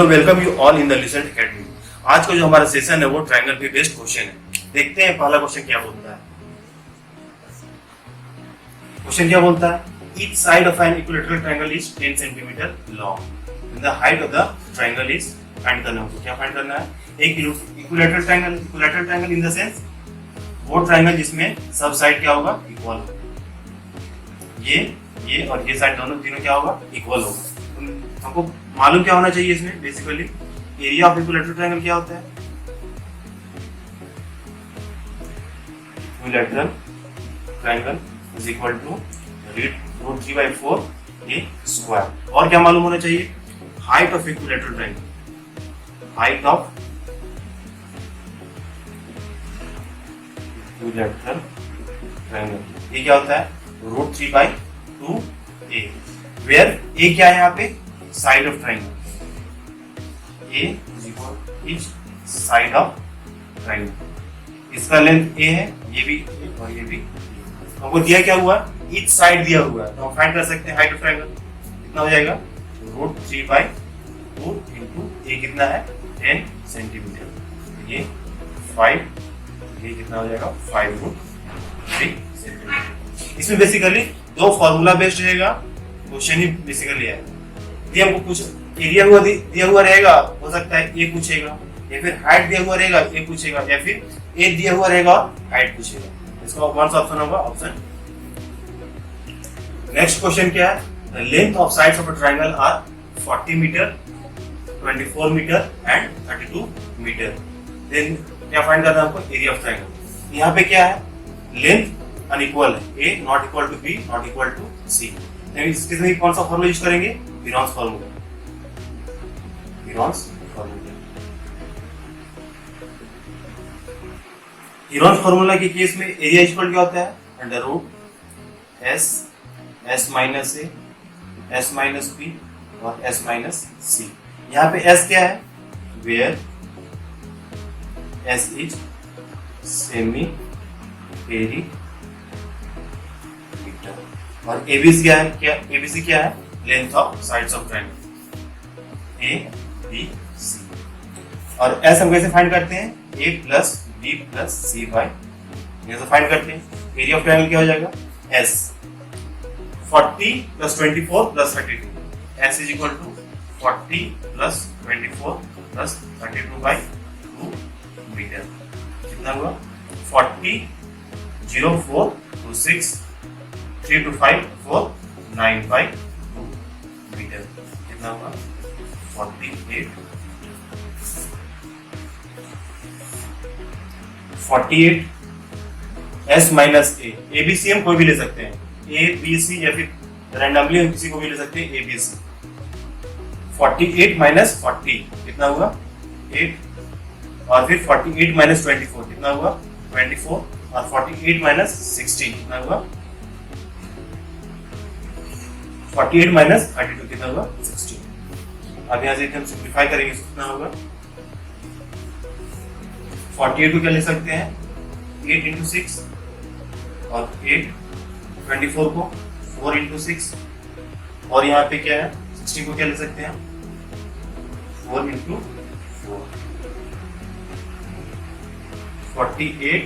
Hello, welcome you all in the listen academy. आज का जो हमारा सेशन है वो ट्रायंगल पे बेस्ड क्वेश्चन है। देखते हैं पहला क्वेश्चन क्या बोलता है। क्वेश्चन क्या बोलता है? Each side of an equilateral triangle is 10 centimetre long. The height of the triangle is find करना है। क्या फाइंड करना है? एक equilateral triangle in the sense वो ट्रायंगल जिसमें सब साइड क्या होगा? इक्वल होगा। ये और ये साइड दोनों तीनों क्या होगा? इक्वल होगा। हमको मालूम क्या होना चाहिए इसमें? Basically area of equilateral triangle क्या होता है? Equilateral triangle is equal to root 3/4 a square. और क्या मालूम होना चाहिए? Height of equilateral triangle. Height of equilateral triangle ये क्या होता है? Root 3/2 A. वेयर ए क्या है यहाँ पे? Side of triangle. A is equal each side of triangle। इसका लेंथ A है, ये भी A और ये भी A। हमको दिया क्या हुआ? each साइड दिया हुआ है, तो हम फाइंड कर सकते हैं हाइट ऑफ ट्रायंगल। कितना हो जाएगा? रूट 3/2 इंटू A कितना है? 10 सेंटीमीटर। ये 5, ये कितना हो जाएगा? 5√3 सेंटीमीटर। इसमें बेसिकली दो फॉर्मूला बेस्ड रहेगा, क्वेश्चन ही बेसिकली है। ये हमको कुछ एरिया दिया हुआ रहेगा, हो सकता है ए पूछेगा, या फिर हाइट दिया हुआ रहेगा ए पूछेगा, या फिर ए दिया हुआ रहेगा हाइट पूछेगा। इसका कौन सा ऑप्शन होगा? ऑप्शन। नेक्स्ट क्वेश्चन क्या है? The length of sides of a triangle are 40 metre, 24 metre and 32 metre. Then क्या फाइंड करना है हमको? Area of triangle. यहाँ पे क्या है? लेंथ अनइक्वल है, A not equal to B not equal to C. इसमें कौन सा फॉर्मूला यूज करेंगे? Heron's formula. पिरॉन्स फॉर्मूला के केस में एरिया इक्वल क्या होता है? अंडर रूट एस माइनस ए, एस माइनस बी और एस माइनस सी। यहाँ पे एस क्या है? Where s is semi perimeter. और एबीसी क्या है? एबीसी क्या है? Length of sides of triangle a b c. और एस हम कैसे फाइंड करते हैं? A plus B plus c by ऐसे फाइंड करते हैं। एरिया ऑफ ट्रायंगल क्या हो जाएगा? S 40 plus 24 plus 32। S is equal to 40 plus 24 plus 32/2 metre. कितना हुआ? 40 0 4 2 6 3 2 5 4 9/2 मीटर। कितना हुआ? 48 s minus a b c हम कोई भी ले सकते हैं, ए बी सी, या फिर रैंडमली हम किसी को भी ले सकते हैं, ए बी सी। 48 माइनस 40 कितना हुआ? 8। और फिर 48 माइनस 24 कितना हुआ? 24। और 48 माइनस 16 कितना हुआ? 48 माइनस 32 कितना हुआ? 16। अब यहाँ से हम सिंप्लीफाई करेंगे, कितना होगा? 48 को क्या ले सकते हैं? 8 इंटू 6 और 8, 24 को 4 इंटू 6, और यहाँ पे क्या है? 16 को क्या ले सकते हैं? 4 इंटू 4। 48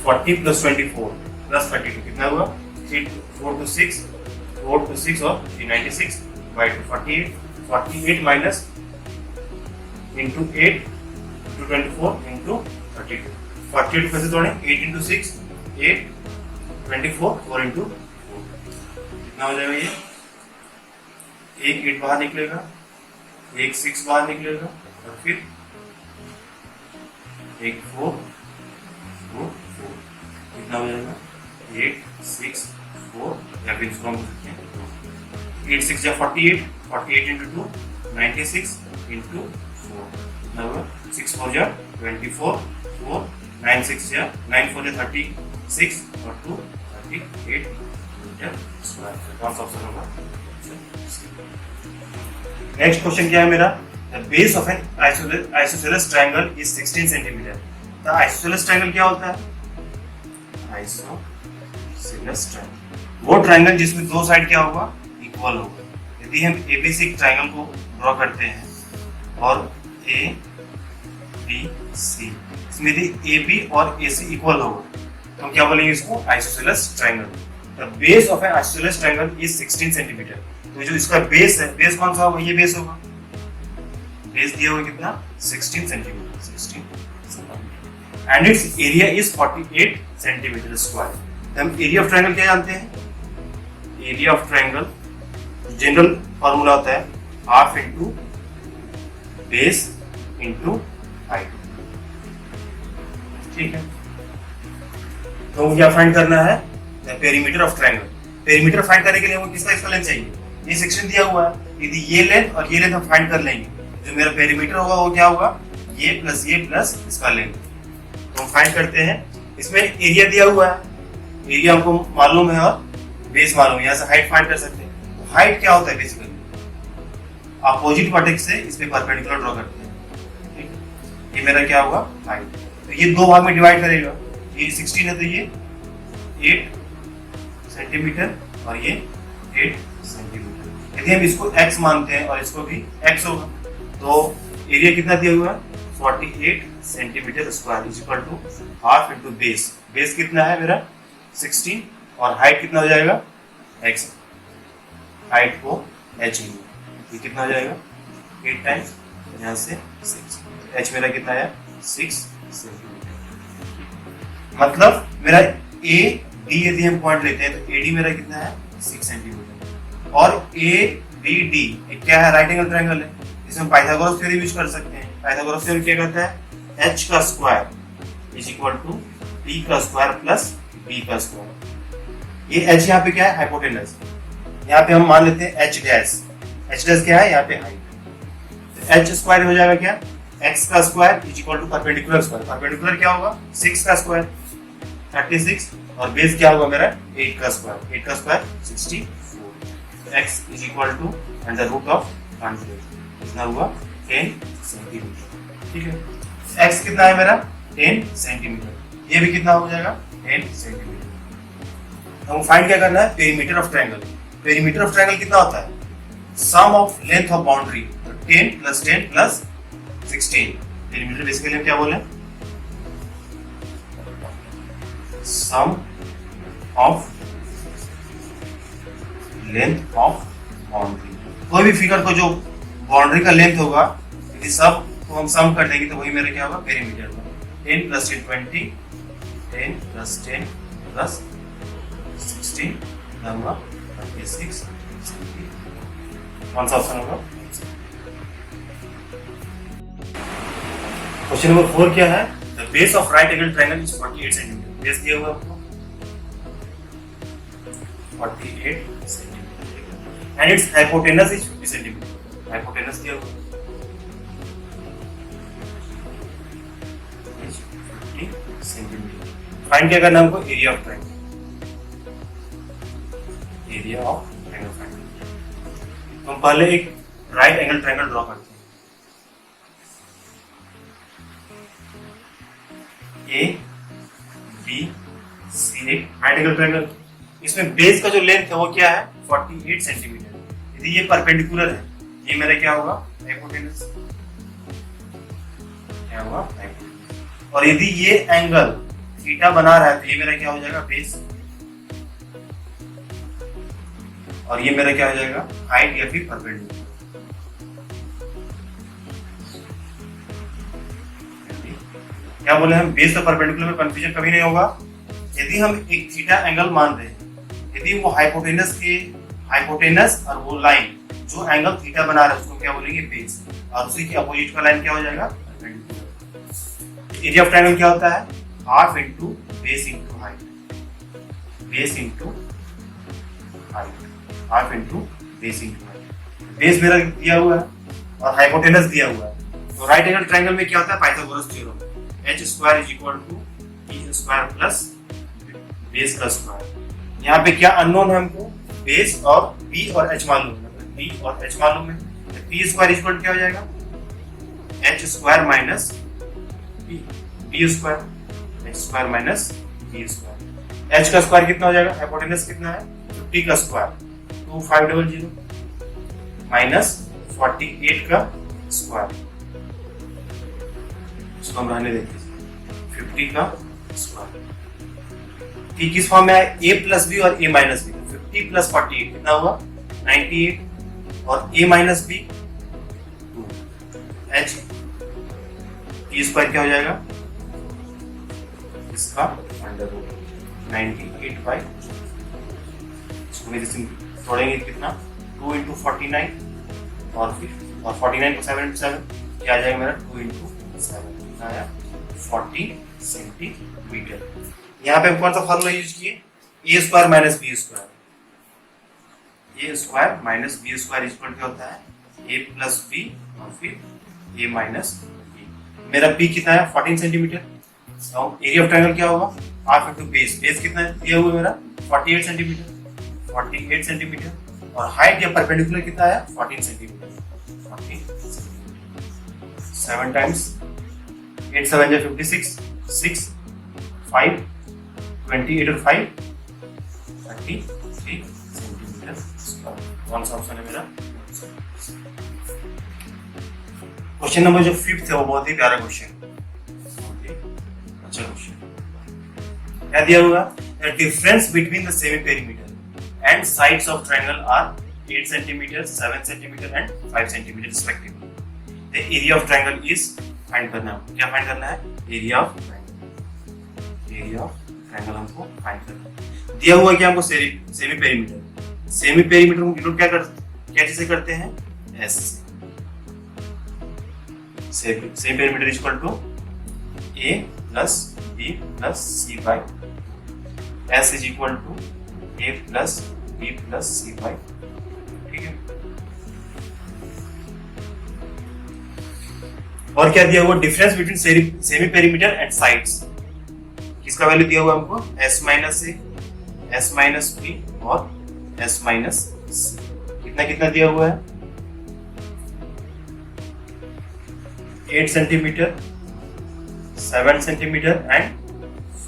40 प्लस 24 प्लस 32 कितना हुआ? 4 to 6 और 96 by 48 minus into 8 into 24 into 32। 48 कैसे तोड़े? 8 इंटू 6 8, 24 4 इंटू 4 कितना हो जाएगा? ये एक 8 बाहर निकलेगा, एक 6 बाहर निकलेगा, और फिर एक 4 4 कितना हो जाएगा? 8 6 4, या फिर इसको हम 8 6 या 48 इंटू 2 96 इंटू 4 कितना हुआ? 6 4 या 24 4 9 6 या 9 4 या 36 और 2 38 मीटर स्क्वायर। कौन सा ऑप्शन होगा? नेक्स्ट क्वेश्चन क्या है मेरा? The base of N isosceles triangle is 16 centimetre. The isosceles triangle क्या होता है? आइसोसेलेस ट्रायंगल वो ट्रायंगल जिसमें दो साइड क्या होगा? इक्वल होगा। यदि हम एबीसी ट्रायंगल को ड्रॉ करते हैं और ए बी सी, इसमें यदि ए बी और ए सी इक्वल होगा तो हम क्या बोलेंगे इसको? Isosceles triangle. The base of N isosceles triangle is 16 centimetre. तो जो इसका बेस है, बेस कौन सा होगा? ये बेस होगा, बेस दिया हुआ कितना? 16 centimetre, 16 centimetre. And it's area is 48 centimetre square. हम एरिया ऑफ ट्रायंगल क्या जानते हैं? Area of triangle general formula होता है half into base into height. ठीक है, तो क्या फाइंड करना है? Perimeter of triangle. Perimeter find करने के लिए हमको किसका इसका लेंथ चाहिए? ये सेक्शन दिया हुआ है, यदि ये लेंथ और ये लेंथ हम फाइंड कर लेंगे, जो मेरा पेरीमीटर होगा वो क्या होगा? ये प्लस इसका लेंथ। तो हम फाइंड करते हैं। इसमें एरिया दिया हुआ है, एरिया हमको मालूम है और बेस मालूम है, यहाँ से हाइट फाइंड कर सकते हैं। तो हाइट क्या होता है? बेसिकली अपोजिट वर्टेक्स से इस पे परपेंडिकुलर ड्रॉ करते हैं। ठीक है, ये मेरा क्या होगा? हाइट। तो ये दो भाग में डिवाइड करेगा, ये 16 है तो ये 8 सेंटीमीटर और ये 8 सेंटीमीटर। यदि हम इसको x मानते हैं और इसको भी x होगा तो एरिया कितना दिया हुआ है? 48 centimetre square is equal to half into base. Base कितना है मेरा? 16 और हाइट कितना हो जाएगा? x। हाइट को h में, ये कितना हो जाएगा? 8 टाइम्स यहाँ से 6, h मेरा कितना है? 6 सेंटीमीटर। मतलब मेरा ए डी यदि हम पॉइंट लेते हैं तो ए डी मेरा कितना है? 6 सेंटीमीटर। और ए बी डी क्या है? राइट एंगल ट्रायंगल है, इसमें पाइथागोरस थ्योरम यूज कर सकते हैं। पाइथागोरस थ्योरम क्या कहता है? h का square is equal to b का स्क्वायर प्लस b का स्क्वायर। ये h यहाँ पे क्या है? हाइपोटेनस। यहाँ पे हम मान लेते हैं h डैश। h डैश क्या है? यहाँ पे हाइट। h स्क्वायर हो जाएगा क्या? x का square is equal to perpendicular square. Perpendicular क्या होगा? 6 का स्क्वायर 36 और बेस क्या होगा मेरा? 8 का स्क्वायर। 8 का square 64। x is equal to under root of 100 कितना हुआ? 10 सेंटीमीटर। ठीक है, x कितना है मेरा? 10 सेंटीमीटर। ये भी कितना हो जाएगा? 10 सेंटीमीटर। हम फाइंड क्या करना है? Perimeter of triangle. Perimeter of triangle कितना होता है? सम ऑफ लेंथ ऑफ बाउंड्री। तो 10 प्लस 16। पेरीमीटर बेसिकली हम क्या बोले? सम ऑफ लेंथ ऑफ बाउंड्री। कोई भी फिगर को जो बाउंड्री का लेंथ होगा यदि सब को हम सम कर देंगे तो वही मेरा क्या होगा? पेरीमीटर होगा। 10 प्लस 10 20, 10 प्लस 10 प्लस 16 कितना होगा? 36। कौन सा ऑप्शन होगा? क्वेश्चन नंबर 4 क्या है? The base of right angle triangle is 48 centimetre. Base दिया हुआ आपको 48 centimetre and it's hypotenuse is 50 centimetre. Hypotenuse दिया हुआ 50 सेंटीमीटर। फाइंड क्या करना हमको? Area of triangle. Area of triangle find. हम पहले एक राइट एंगल ट्रायंगल ड्रॉ करते हैं। ए बी सी एक राइट एंगल ट्रायंगल। इसमें बेस का जो लेंथ है वो क्या है? 48 सेंटीमीटर। यदि ये परपेंडिकुलर है, ये मेरा क्या होगा? हाइपोटेनस। क्या होगा? हाइपोटेनस। और यदि ये एंगल थीटा बना रहा है तो ये मेरा क्या हो जाएगा? बेस। और ये मेरा क्या हो जाएगा? हाइट या फिर परपेंडिकुलर। क्या बोले हम? बेस और परपेंडिकुलर में कंफ्यूजन कभी नहीं होगा। यदि हम एक थीटा एंगल मान रहे हैं, यदि वो हाइपोटेनस और वो लाइन जो एंगल थीटा बना रहा है उसको क्या बोलेंगे? बेस। और उसी के अपोजिट का लाइन क्या हो जाएगा? परपेंडिकुलर। एरिया ऑफ ट्रायंगल क्या होता है? Half into base into height. Base into height. Half into base into height. Base मेरा दिया हुआ है और हाइपोटेनस दिया हुआ है। तो राइट एंगल ट्रायंगल में क्या होता है? Pythagoras theorem. h square is equal to b square plus base का स्क्वायर। यहाँ पे क्या अननोन है हमको? बेस और b और h मालूम है। b और h मालूम है तो p स्क्वायर इज इक्वल क्या हो जाएगा? h square minus b square. h square minus b square. h का स्क्वायर कितना हो जाएगा? हाइपोटेनस कितना है? 50 का स्क्वायर 2500 माइनस 48 का स्क्वायर, इसको हम रहने देते हैं 50 का स्क्वायर। ठीक, किस फॉर्म में है? a प्लस बी और a माइनस बी। 50 प्लस 48 कितना हुआ? 98 और a minus b 2 h t square क्या हो जाएगा? इसका अंडर रूट 98 बाई, इसको मेरे से तोड़ेंगे कितना? 2 इंटू 49 और फिर 49 को 7 इंटू 7 क्या आ जाएगा मेरा? 2 इंटू 7 कितना आया? 40 सेंटीमीटर। यहाँ पे हम कौन सा फॉर्मूला यूज किए? A square minus B square. A square minus B square equal क्या होता है? ए प्लस बी और फिर ए माइनस बी। मेरा बी कितना है? 14 सेंटीमीटर। एरिया ऑफ ट्रायंगल क्या होगा? Half into base. बेस कितना दिया हुआ है मेरा? 48 सेंटीमीटर। 48 सेंटीमीटर और हाइट या परपेंडिकुलर कितना आया? 14 सेंटीमीटर। 7 टाइम्स 8 7 जा 56, 6 5 28 और 5 33 सेंटीमीटर स्क्वायर। कौन सा ऑप्शन है मेरा? क्वेश्चन नंबर जो 5th है वो बहुत ही प्यारा क्वेश्चन, अच्छा क्वेश्चन। क्या दिया हुआ? The difference between the semi perimeter and sides of triangle are 8 cm, 7 cm and 5 cm respectively. The area of triangle is find करना है। क्या फाइंड करना है? Area of triangle. Area of triangle हमको फाइंड करना है। दिया हुआ क्या हमको? Semi perimeter. सेमी पेरीमीटर को डिनोट क्या चीज से करते हैं? एस से। Semi perimeter equal to a plus B plus c by s is equal to a plus B plus c by. ठीक है, और क्या दिया हुआ? Difference between semi perimeter and sides. किसका वैल्यू दिया हुआ हमको? एस माइनस ए, एस माइनस बी और एस माइनस सी। कितना कितना दिया हुआ है? 8 centimetre, 7 centimetre and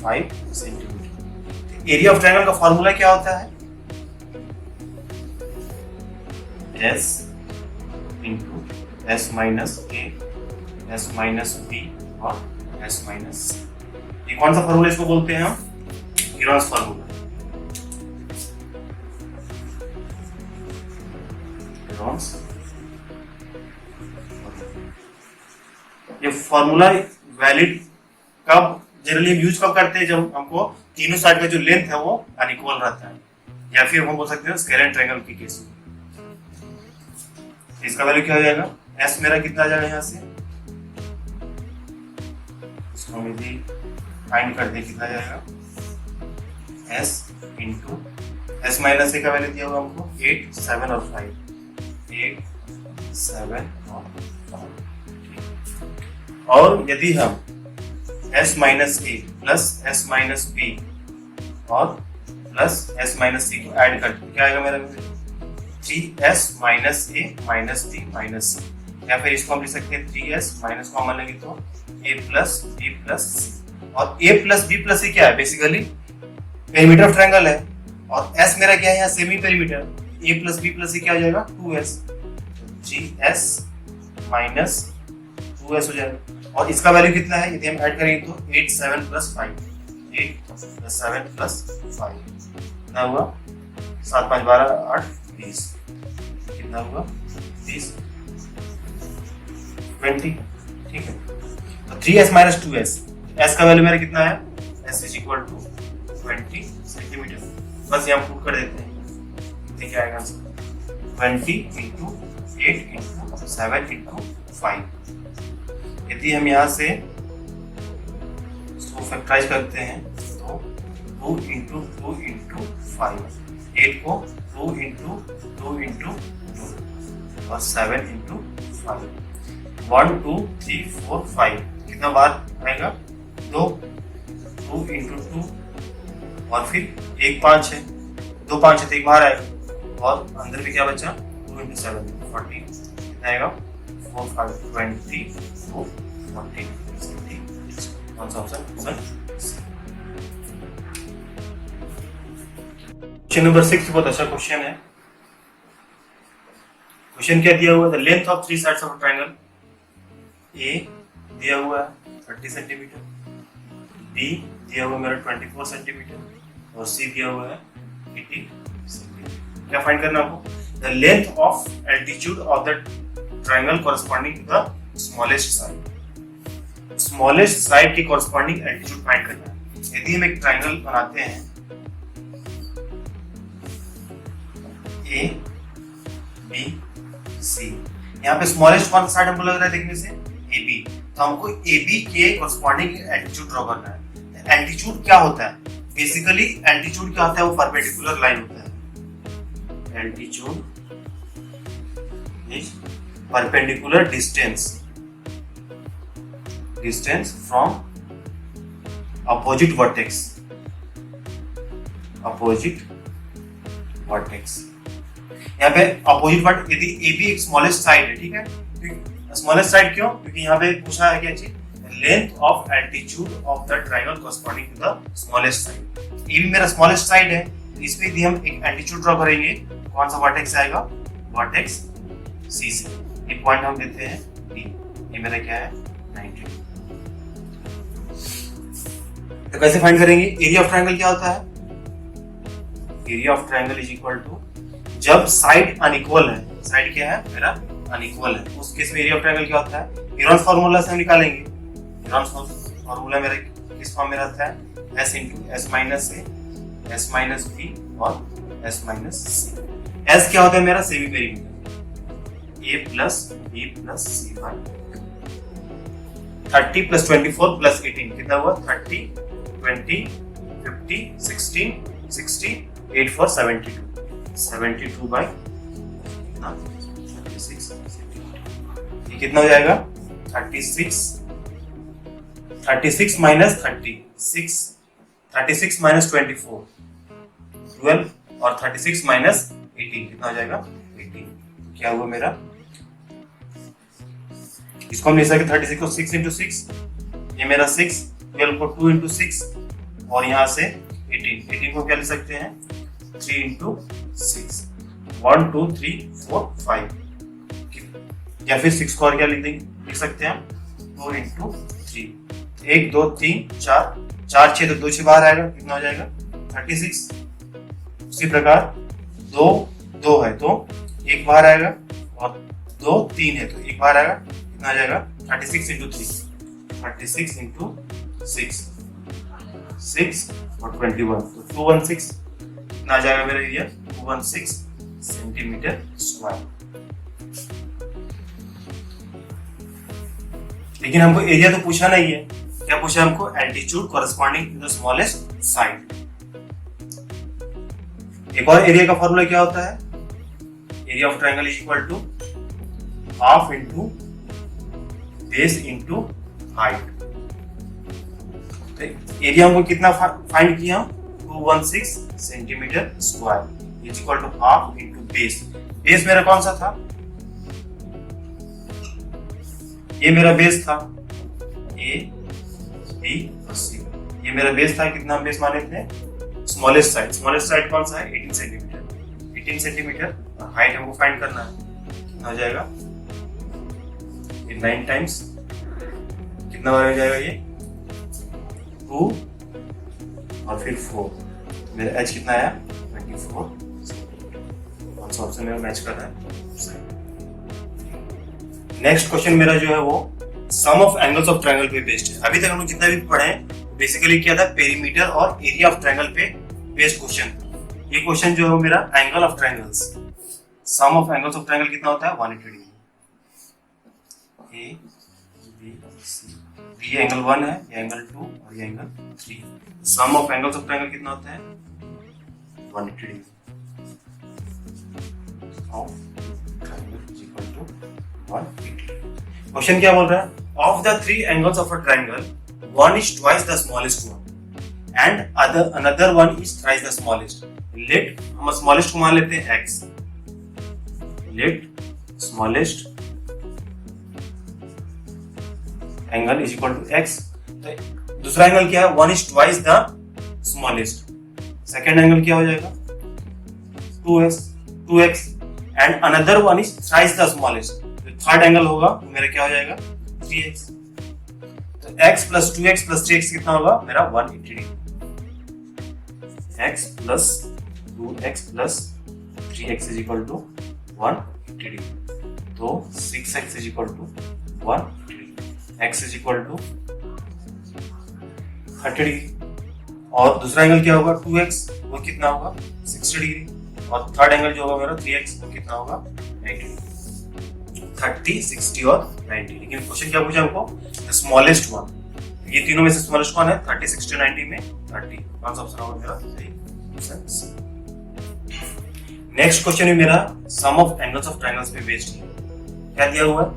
5 centimetre. Area of triangle का फॉर्मूला क्या होता है? एस इंटू एस माइनस ए, एस माइनस बी और एस माइनस सी। ये कौन सा फॉर्मूला इसको बोलते हैं हम? Heron's formula. हीरोन्स ये फॉर्मूला वैलिड कब जनरली यूज कब करते हैं? जब हमको तीनों साइड का जो लेंथ है वो अनइक्वल रहता है, या फिर हम बोल सकते हैं स्केलर ट्रायंगल की केस में। इसका वैल्यू क्या हो जाएगा? एस मेरा कितना आ जाएगा यहाँ से? इसको हम यदि फाइंड कर दे कितना जाएगा? एस इंटू एस माइनस ए का वैल्यू दिया हुआ हमको 8 7 और 5, 8 7 और 5। और यदि हम s माइनस ए प्लस एस माइनस बी और प्लस एस माइनस सी को ऐड करते क्या आएगा मेरा? 3s माइनस ए माइनस डी माइनस सी, या फिर इसको हम लिख सकते हैं 3s माइनस कॉमन लेंगे तो a प्लस बी प्लस सी। और a plus B plus C क्या है? बेसिकली पेरीमीटर ऑफ ट्रायंगल है, और s मेरा क्या है यहाँ? Semi perimeter. a plus B plus C क्या हो जाएगा? 2s, 3s माइनस 2s हो जाएगा। और इसका वैल्यू कितना है? यदि हम ऐड करेंगे तो 8 7 प्लस 5, 8 प्लस 7 प्लस 5 कितना हुआ? 7 5 12 8 20। कितना हुआ? 20 20। ठीक है, तो 3s माइनस 2s, s का वैल्यू मेरा कितना है? s is equal to 20 centimetre. बस यहाँ पुट कर देते हैं, क्या आएगा आंसर? 20 into 8 into 7 into 5। यदि हम यहाँ से इसको फैक्टराइज करते हैं तो 2 इंटू 2 इंटू 5, 8 को 2 इंटू 2 इंटू 2 और 7 इंटू 5। 1 2 3 4 5 कितना बार आएगा? 2 इंटू 2 और फिर 1 5 है, 2 5 है तो 1 बाहर आएगा, और अंदर में क्या बचा? 2 इंटू 7 40 कितना आएगा? 4 5 20 4 40। कौन सा ऑप्शन? क्वेश्चन नंबर 6 बहुत अच्छा क्वेश्चन है। क्वेश्चन क्या दिया हुआ है, the length of three sides of triangle, A दिया हुआ है 30 सेंटीमीटर, बी दिया हुआ मेरा 24 सेंटीमीटर और सी दिया हुआ है 80 सेंटीमीटर। क्या फाइंड करना आपको, the length of altitude of the triangle corresponding to the smallest side, smallest side के कॉरस्पॉन्डिंग एल्टीट्यूड फाइंड करना है। यदि हम एक ट्राइंगल बनाते हैं ए बी सी, यहाँ पे स्मॉलेस्ट कौन सा साइड हमको लग रहा है देखने से, ए बी, तो हमको ए बी के कॉरस्पॉन्डिंग एल्टीट्यूड ड्रॉ करना है। एल्टीट्यूड क्या होता है, बेसिकली एल्टीट्यूड क्या होता है, वो परपेंडिकुलर लाइन होता है। Altitude is perpendicular distance from opposite vertex, यहाँ पे अपोजिट वर्ट, यदि ए बी एक स्मॉलेस्ट साइड है, ठीक है, स्मॉलेस्ट साइड क्यों, क्योंकि यहाँ पे पूछा है क्या चीज, length of altitude of the triangle corresponding to the smallest side. A भी मेरा स्मॉलेस्ट साइड है, इस पे यदि हम एक एल्टीट्यूड ड्रॉ करेंगे, कौन सा वर्टेक्स आएगा, वर्टेक्स सी से, ये पॉइंट हम देते हैं डी, ये मेरा क्या है 90। तो कैसे फाइंड करेंगे, एरिया ऑफ ट्राइंगल क्या होता है, area of triangle is equal to, जब साइड अनइक्वल है, साइड क्या है मेरा अनइक्वल है, उस केस में एरिया ऑफ ट्रायंगल क्या होता है, हेरॉन्स फार्मूला से हम निकालेंगे। हेरॉन्स फार्मूला मेरा किस फॉर्म में रहता है, s इंटू एस माइनस ए, एस माइनस बी और एस माइनस सी। s क्या होता है मेरा semi perimeter, a plus B plus c by 30 plus 24 plus 18 कितना हुआ, 30 20 50 16 60 8 4 72 बाई 36, ये कितना हो जाएगा 36 माइनस 36 माइनस 24 12 और 36 माइनस 18 कितना हो जाएगा 18। क्या हुआ मेरा, इसको हम ले सकते 36 को 6 इंटू 6, ये मेरा 6, 12 को 2 इंटू 6 और यहाँ से 18 को क्या ले सकते हैं 3 इंटू 6, 1 2 3 4 5, या फिर 6 को और क्या लिख सकते हैं 4 इंटू 3, 1 2 3 4 6 तो 2 6 बाहर आएगा, कितना हो जाएगा 36। उसी प्रकार 2 है तो 1 बाहर आएगा और 2 3 है तो 1 बाहर आएगा, कितना आ जाएगा 36 इंटू 3, 36 इंटू 6 और 21 तो 216, कितना आ जाएगा मेरा एरिया 216 सेंटीमीटर स्क्वायर। लेकिन हमको एरिया तो पूछा नहीं है, क्या पूछा हमको, altitude corresponding to the smallest side. एक और एरिया का फॉर्मूला क्या होता है, area of triangle is equal to half into base into height. तो एरिया हमको कितना फाइंड किया, 216 centimetre square is equal to half into base. Base मेरा कौन सा था, ये मेरा बेस था ए बी और सी, ये मेरा बेस था, कितना बेस माने थे, स्मॉलेस्ट साइड कौन सा है 18 सेंटीमीटर और हाइट हमको फाइंड करना है, कितना हो जाएगा ये 9 टाइम्स, कितना बार हो जाएगा ये 2 और फिर 4, मेरा एच कितना आया 24, कौन सा ऑप्शन मेरा मैच कर रहा है। नेक्स्ट क्वेश्चन मेरा जो है वो सम ऑफ एंगल्स ऑफ ट्रायंगल पे बेस्ड है। अभी तक हम लोग जितना भी पढ़े बेसिकली क्या था, पेरीमीटर और एरिया ऑफ ट्रायंगल पे बेस्ड क्वेश्चन। ये क्वेश्चन जो है मेरा angle of triangles, sum of angles of triangle कितना होता है 180 डिग्री, ए बी सी, ये एंगल 1 है, ये एंगल 2 और ये angle 3। Sum of angles of triangle कितना होता है 180 degree of triangle is equal to 180। Question क्या बोल रहा है, of the 3 angles of a triangle one is twice the smallest one and another one is thrice the smallest. Let हम smallest को मान लेते हैं x, let smallest angle is equal to x। तो दूसरा एंगल क्या है, one is twice the smallest, second angle क्या हो जाएगा 2x and another one is thrice the smallest, third angle होगा तो मेरा क्या हो जाएगा 3x, तो x plus 2x plus 3x कितना होगा मेरा 180 degree, x plus 2x plus 3x is equal to 180 degree, तो 6x is equal to 180 degree, x is equal to 30 degree, और दूसरा एंगल क्या होगा 2x, वो कितना होगा 60 डिग्री, और थर्ड एंगल जो होगा मेरा 3x, वो कितना होगा 90 डिग्री, 30, 60 और 90। लेकिन क्वेश्चन क्या पूछा हमको स्मॉलेस्ट वन, ये तीनों में से स्मॉलेस्ट वन है 30, 60, 90 में 30, कौन सा ऑप्शन होगा मेरा सही। नेक्स्ट क्वेश्चन है मेरा सम ऑफ एंगल्स ऑफ ट्रायंगल्स पे बेस्ड है, क्या दिया हुआ है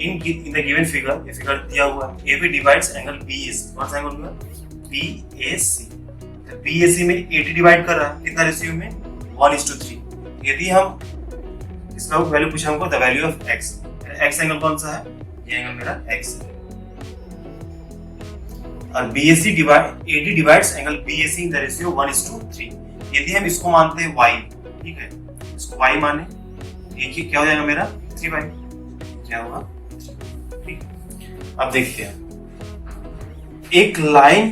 इन द गिवन फिगर, ये फिगर दिया हुआ है AB डिवाइड्स एंगल BAC, कौन सा एंगल हुआ BAC, तो BAC में 80 डिवाइड कर रहा है कितना रेशियो में 1:3, यदि हम इसका वैल्यू पूछा हमको the value of x, x angle कौन सा है, ये एंगल मेरा x है, और AD divides angle BAC in the ratio 1:3, यदि हम इसको मानते हैं y, ठीक है, इसको y माने, ये क्या हो जाएगा मेरा 3y, क्या होगा, ठीक। अब देखते हैं एक लाइन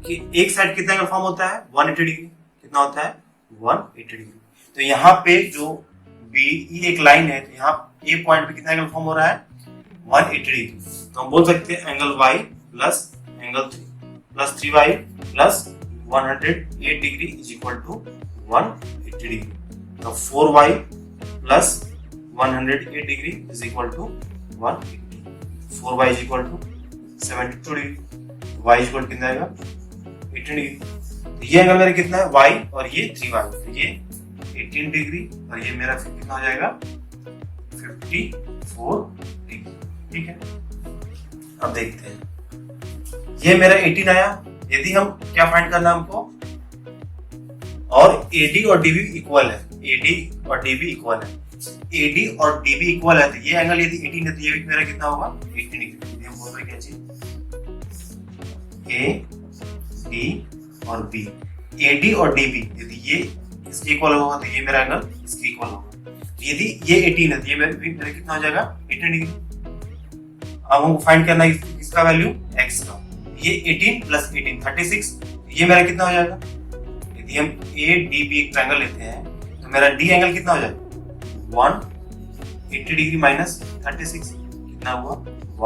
की एक साइड कितना एंगल फॉर्म होता है 180 डिग्री, कितना होता है 180 डिग्री, तो यहाँ पे जो BE एक लाइन है, तो यहाँ ए पॉइंट पे कितना एंगल फॉर्म हो रहा है 180 डिग्री, तो हम बोल सकते हैं angle y plus angle 3 plus 3y plus 108 degree is equal to 180 degree, तो 4y plus 108 degree is equal to 180, 4y is equal to 72 degree, y is equal कितना आएगा 18 डिग्री, तो ये एंगल मेरा कितना है y और ये 3y, तो ये 18 डिग्री और ये मेरा कितना हो जाएगा 54 डिग्री, ठीक है। अब देखते हैं ये मेरा 18 आया, यदि हम क्या फाइंड करना है हमको, और AD और DB इक्वल है, AD और DB इक्वल है, AD और DB इक्वल है, तो ये एंगल यदि 18 है तो ये भी मेरा कितना होगा 18 डिग्री, हम बोल रहे क्या चीज A, D और B, AD और DB यदि ये इसके इक्वल होगा तो ये मेरा एंगल इसके इक्वल होगा, यदि ये 18 है तो ये मेरा कितना हो जाएगा 18 डिग्री। अब हमको फाइंड करना है इसका वैल्यू x का, ये 18 प्लस 18 36, ये मेरा कितना हो जाएगा, यदि हम ADB एक ट्रायंगल लेते हैं तो मेरा D एंगल कितना हो जाएगा 180 डिग्री माइनस 36, कितना हुआ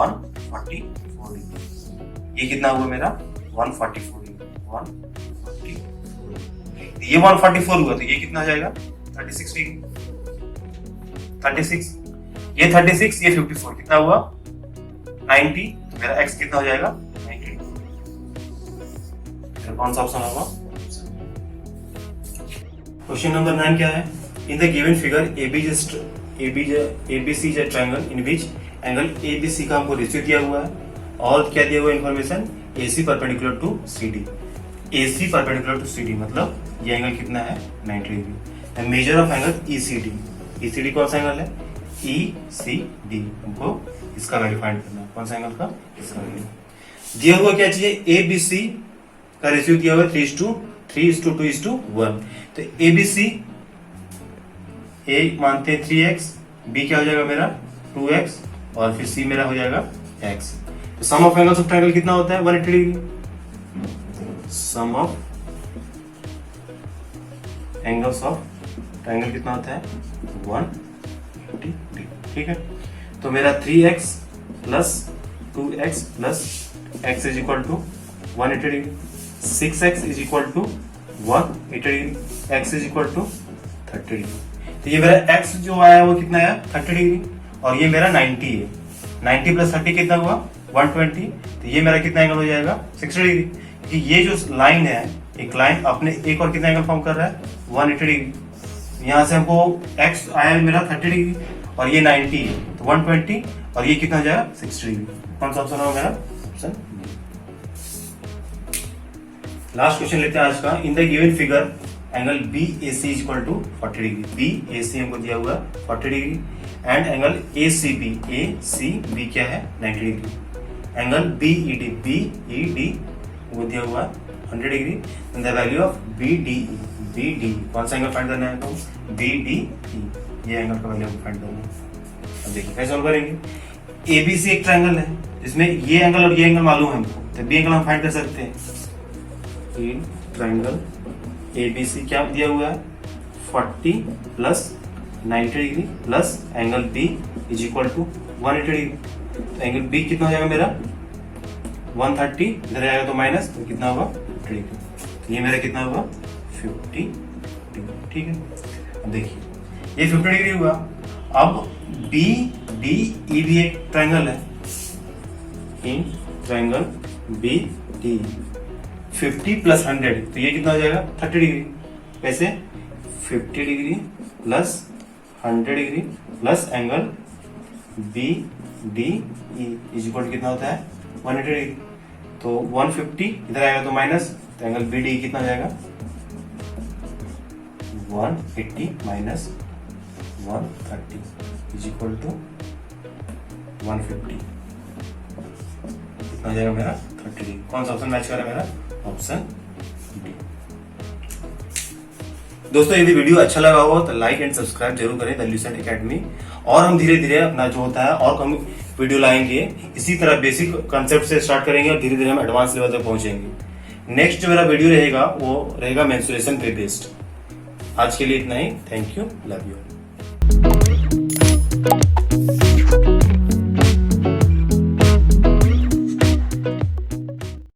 144 डिग्री, ये कितना हुआ मेरा 144 डिग्री, 144, ये 144 हुआ तो ये कितना हो जाएगा 36 डिग्री, 36, ये 36, ये 54, कितना हुआ 90, तो मेरा x कितना हो जाएगा 90, कौन सा ऑप्शन होगा। क्वेश्चन नंबर 9 क्या है, इन the given figure ABC is a triangle in which angle ABC का हमको रेशियो दिया हुआ है, और क्या दिया हुआ information AC perpendicular to CD, AC perpendicular to CD मतलब ये एंगल कितना है 90 degree, measure of angle ECD, ECD कौन सा एंगल है ECD, हमको इसका वैल्यू फाइंड करना है, कौन सा एंगल का, इसका वैल्यू दिया हुआ क्या चाहिए ABC का रेशियो दिया हुआ 3:2:1, तो ABC A मानते हैं 3x, B क्या हो जाएगा मेरा 2x और फिर C मेरा हो जाएगा x, तो sum of angles of triangle कितना होता है 180 degree, sum of angles of triangle कितना होता है 180 डिग्री, ठीक है। तो मेरा 3x plus 2x plus x is equal to 180 degree, 6x is equal to 180 degree, x is equal to 30 degree, तो ये मेरा x जो आया वो कितना आया 30 डिग्री, और ये मेरा 90 है, 90 प्लस 30 कितना हुआ 120, तो ये मेरा कितना एंगल हो जाएगा 60 डिग्री, क्योंकि ये जो लाइन है एक लाइन अपने एक और कितना एंगल फॉर्म कर रहा है 180 डिग्री, यहाँ से हमको x आया मेरा 30 डिग्री और ये 90 है तो 120 और ये कितना हो जाएगा 60 डिग्री, कौन सा ऑप्शन होगा मेरा ऑप्शन। लास्ट क्वेश्चन लेते हैं आज का, in the given figure angle BAC is equal to 40 degree, BAC हमको दिया हुआ 40 डिग्री, एंड एंगल ACB क्या है 90 डिग्री, एंगल BED वो दिया हुआ 100 degree, and the value of BDE कौन सा एंगल फाइंड करना है तो BDE ये एंगल का वैल्यू फाइंड करना। अब देखिए कैसे सॉल्व करेंगे। एबीसी एक ट्रायंगल है जिसमें ये एंगल और ये एंगल मालूम है हमको, तो बी एंगल हम फाइंड कर सकते हैं। ये ट्रायंगल एबीसी क्या दिया हुआ है 40 plus 90 degree plus angle B is equal to 180 degree. तो एंगल बी कितना हो जाएगा मेरा 130, इधर आएगा तो माइनस, तो कितना होगा 50 डिग्री। तो ये मेरा कितना होगा 50 डिग्री। ठीक है, अब देखिए ये 50 डिग्री हुआ। अब बी डी ई भी एक ट्रायंगल है, in triangle B D 50 plus 100, तो ये कितना हो जाएगा 30 डिग्री। कैसे 50 degree plus 100 degree plus angle B D E is equal कितना होता है 180 डिग्री। तो 150 इधर आएगा तो माइनस, तो एंगल बी डी कितना हो जाएगा 180 माइनस 130 इज इक्वल टू 150, कितना हो जाएगा मेरा 30 डिग्री। कौन सा ऑप्शन मैच कर रहा है मेरा, ऑप्शन डी। दोस्तों यदि वीडियो अच्छा लगा हो तो लाइक एंड सब्सक्राइब जरूर करें द ल्यूसेंट एकेडमी, और हम धीरे धीरे अपना जो होता है और हम वीडियो लाएंगे। इसी तरह बेसिक कंसेप्ट से स्टार्ट करेंगे और धीरे धीरे हम एडवांस लेवल तक पहुंचेंगे। नेक्स्ट जो मेरा वीडियो रहेगा वो रहेगा मेंस्ट्रुएशन पे बेस्ड। आज के लिए इतना ही, थैंक यू, लव यू।